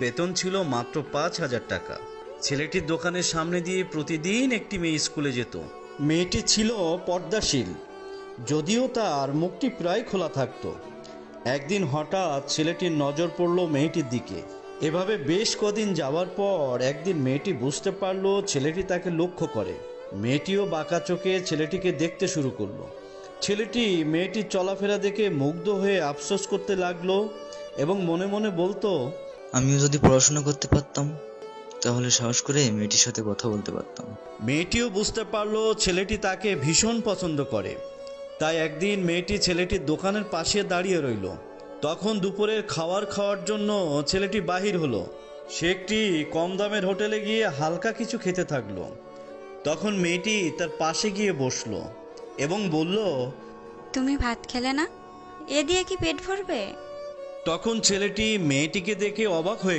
বেতন ছিল মাত্র 5,000 টাকা। ছেলেটির দোকানের সামনে দিয়ে প্রতিদিন একটি মেয়ে স্কুলে যেত। মেয়েটি ছিল পর্দাশীল, যদিও তার মুখটি প্রায় খোলা থাকত। একদিন হঠাৎ ছেলেটির নজর পড়ল মেয়েটির দিকে। এভাবে বেশ কদিন যাওয়ার পর একদিন মেয়েটি বুঝতে পারল ছেলেটি তাকে লক্ষ্য করে। মেয়েটিও বাঁকা চোখে ছেলেটিকে দেখতে শুরু করলো। ছেলেটি মেয়েটির চলাফেরা দেখে মুগ্ধ হয়ে আফসোস করতে লাগলো এবং মনে মনে বলতো, আমিও যদি পড়াশোনা করতে পারতাম তাহলে সাহস করে মেয়েটির সাথে কথা বলতে পারতাম। মেয়েটিও বুঝতে পারলো ছেলেটি তাকে ভীষণ পছন্দ করে। তাই একদিন মেয়েটি ছেলেটির দোকানের পাশে দাঁড়িয়ে রইল। তখন দুপুরের খাওয়ার জন্য ছেলেটি বাহির হলো। সে একটি কম দামের হোটেলে গিয়ে হালকা কিছু খেতে থাকলো। তখন মেয়েটি তার পাশে গিয়ে বসলো এবং বলল, তুমি ভাত খেলে না? এ দিয়ে কি পেট ভরবে? তখন ছেলেটি মেয়েটিকে দেখে অবাক হয়ে গেল।